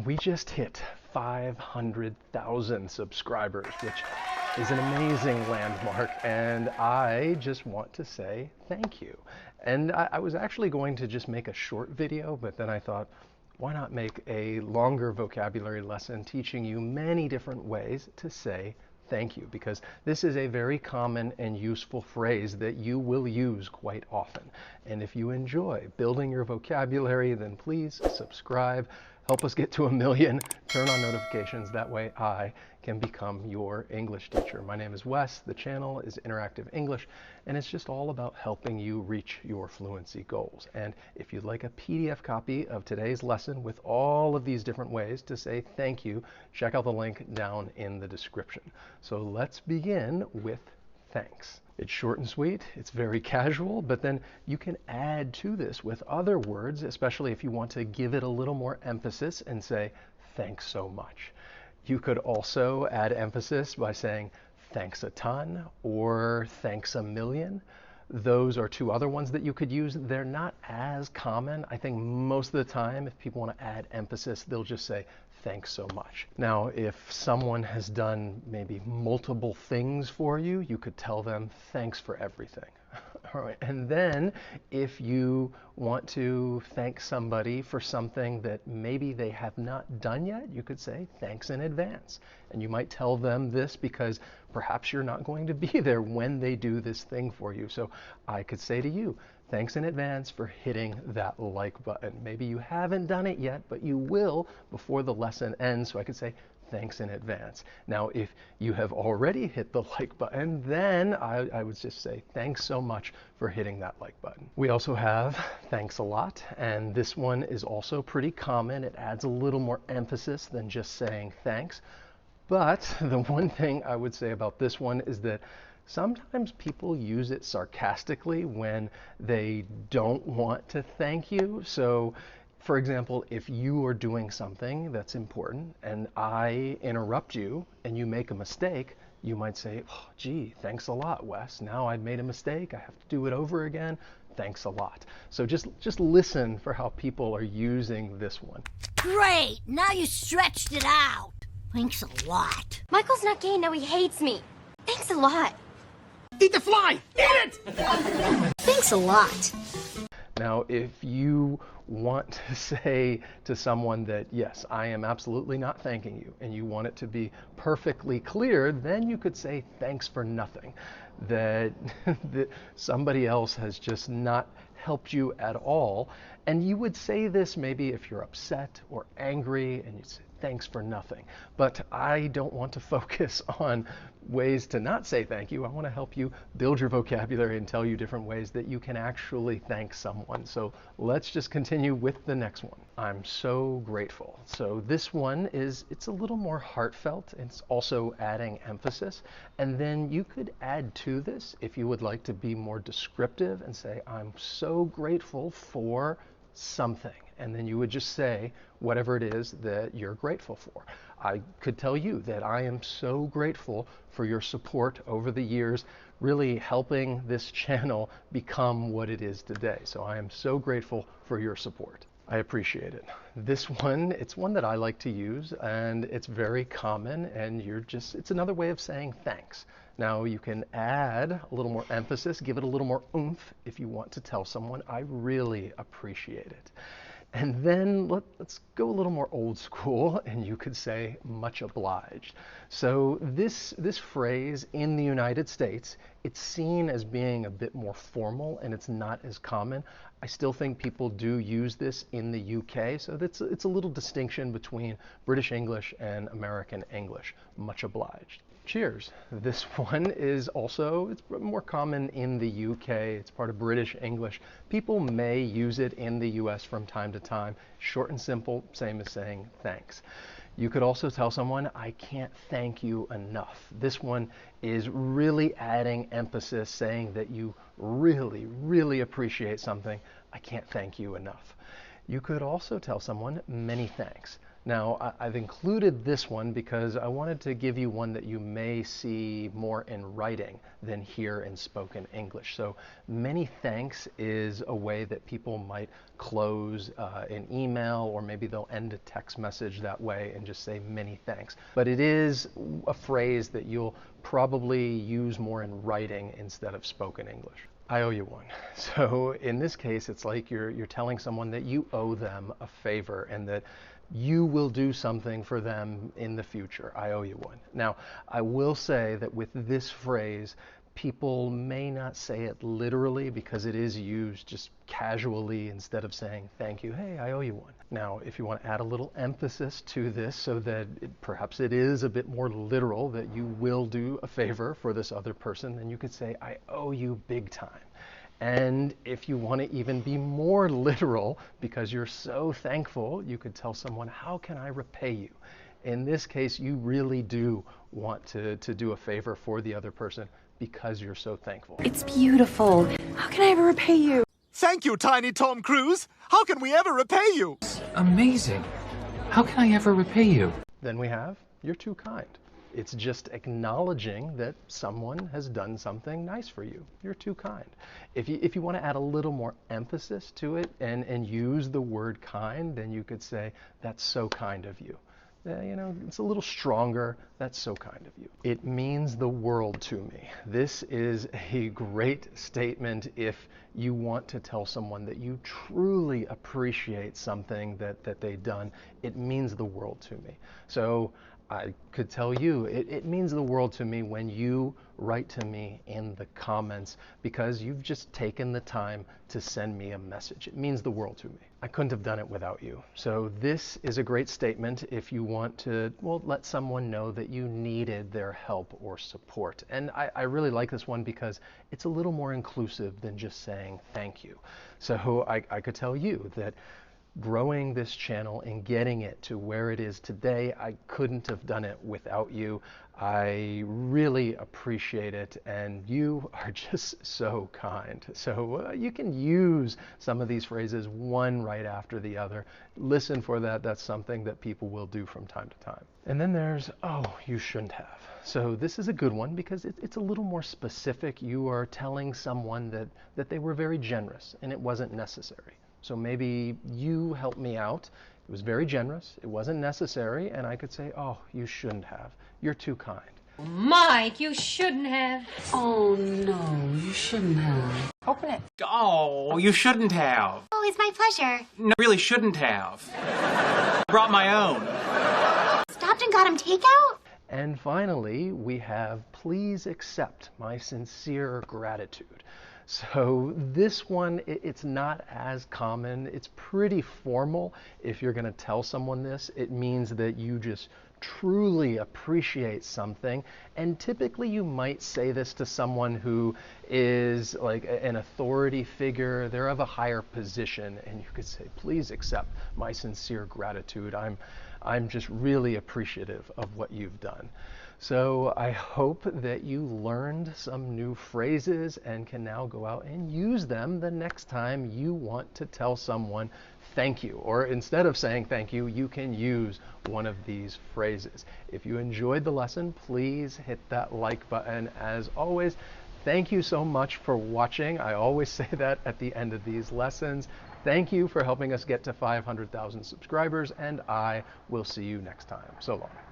We just hit 500,000 subscribers, which is an amazing landmark, and I just want to say thank you. And I was actually going to just make a short video, but then I thought, why not make a longer vocabulary lesson teaching you many different ways to say thank you, because this is a very common and useful phrase that you will use quite often. And if you enjoy building your vocabulary, then please subscribe, help us get to 1 million, turn on notifications, that way I can become your English teacher. My name is Wes, the channel is Interactive English, and it's just all about helping you reach your fluency goals. And if you'd like a PDF copy of today's lesson with all of these different ways to say thank you, check out the link down in the description. So let's begin with thanks. It's short and sweet, it's very casual, but then you can add to this with other words, especially if you want to give it a little more emphasis and say, thanks so much. You could also add emphasis by saying, thanks a ton, or thanks a million. Those are two other ones that you could use. They're not as common. I think most of the time, if people want to add emphasis, they'll just say, thanks so much. Now, if someone has done maybe multiple things for you, you could tell them, thanks for everything. All right. And then if you want to thank somebody for something that maybe they have not done yet, you could say thanks in advance. And you might tell them this because perhaps you're not going to be there when they do this thing for you. So I could say to you, thanks in advance for hitting that like button. Maybe you haven't done it yet, but you will before the lesson ends. So I could say, thanks in advance. Now, if you have already hit the like button, then I would just say, thanks so much for hitting that like button. We also have thanks a lot, and this one is also pretty common. It adds a little more emphasis than just saying thanks. But the one thing I would say about this one is that sometimes people use it sarcastically when they don't want to thank you. So for example, if you are doing something that's important and I interrupt you and you make a mistake, you might say, oh, gee, thanks a lot, Wes. Now I've made a mistake. I have to do it over again. Thanks a lot. So just listen for how people are using this one. Great! Now you stretched it out. Thanks a lot. Michael's not gay, now he hates me. Thanks a lot. Eat the fly! Eat it! Thanks a lot. Now, if you want to say to someone that, yes, I am absolutely not thanking you, and you want it to be perfectly clear, then you could say thanks for nothing. That somebody else has just not helped you at all. And you would say this maybe if you're upset or angry, and you'd say, thanks for nothing. But I don't want to focus on ways to not say thank you. I want to help you build your vocabulary and tell you different ways that you can actually thank someone. So let's just continue with the next one. I'm so grateful. So this one it's a little more heartfelt. It's also adding emphasis. And then you could add to this if you would like to be more descriptive and say, I'm so grateful for something. And then you would just say whatever it is that you're grateful for. I could tell you that I am so grateful for your support over the years, really helping this channel become what it is today. So I am so grateful for your support. I appreciate it. This one, it's one that I like to use, and it's very common, and it's another way of saying thanks. Now you can add a little more emphasis, give it a little more oomph if you want to tell someone, I really appreciate it. And then let's go a little more old school, and you could say much obliged. So this phrase in the United States, it's seen as being a bit more formal, and it's not as common. I still think people do use this in the UK, so it's a little distinction between British English and American English. Much obliged. Cheers. This one is also, it's more common in the UK. It's part of British English. People may use it in the US from time to time. Short and simple, same as saying thanks. You could also tell someone, I can't thank you enough. This one is really adding emphasis, saying that you really, really appreciate something. I can't thank you enough. You could also tell someone, many thanks. Now, I've included this one because I wanted to give you one that you may see more in writing than here in spoken English. So, many thanks is a way that people might close an email, or maybe they'll end a text message that way and just say many thanks. But it is a phrase that you'll probably use more in writing instead of spoken English. I owe you one. So in this case, it's like you're telling someone that you owe them a favor and that you will do something for them in the future. I owe you one. Now, I will say that with this phrase, people may not say it literally because it is used just casually instead of saying thank you. Hey, I owe you one. Now, if you want to add a little emphasis to this so that perhaps it is a bit more literal that you will do a favor for this other person, then you could say I owe you big time. And if you want to even be more literal because you're so thankful, you could tell someone, how can I repay you? In this case, you really do want to do a favor for the other person because you're so thankful. It's beautiful. How can I ever repay you? Thank you, Tiny Tom Cruise. How can we ever repay you? Amazing. How can I ever repay you? Then we have, you're too kind. It's just acknowledging that someone has done something nice for you. You're too kind. If you want to add a little more emphasis to it and use the word kind, then you could say, that's so kind of you. It's a little stronger. That's so kind of you. It means the world to me. This is a great statement if you want to tell someone that you truly appreciate something that they've done. It means the world to me. So I could tell you, it means the world to me when you write to me in the comments because you've just taken the time to send me a message. It means the world to me. I couldn't have done it without you. So this is a great statement if you want to, let someone know that you needed their help or support. And I really like this one because it's a little more inclusive than just saying thank you. So I could tell you that growing this channel and getting it to where it is today, I couldn't have done it without you. I really appreciate it, and you are just so kind. So you can use some of these phrases one right after the other. Listen for that. That's something that people will do from time to time. And then there's, oh, you shouldn't have. So this is a good one because it's a little more specific. You are telling someone that they were very generous and it wasn't necessary. So maybe you helped me out. It was very generous. It wasn't necessary. And I could say, oh, you shouldn't have. You're too kind. Mike, you shouldn't have. Oh, no, you shouldn't have. Open it. Oh, you shouldn't have. Oh, it's my pleasure. No, really shouldn't have. I brought my own. Stopped and got him takeout? And finally, we have, please accept my sincere gratitude. So this one, it's not as common. It's pretty formal. If you're going to tell someone this, it means that you just truly appreciate something. And typically you might say this to someone who is like an authority figure. They're of a higher position, and you could say, please accept my sincere gratitude. I'm just really appreciative of what you've done. So I hope that you learned some new phrases and can now go out and use them the next time you want to tell someone thank you. Or instead of saying thank you, you can use one of these phrases. If you enjoyed the lesson, please hit that like button. As always, thank you so much for watching. I always say that at the end of these lessons. Thank you for helping us get to 500,000 subscribers, and I will see you next time. So long.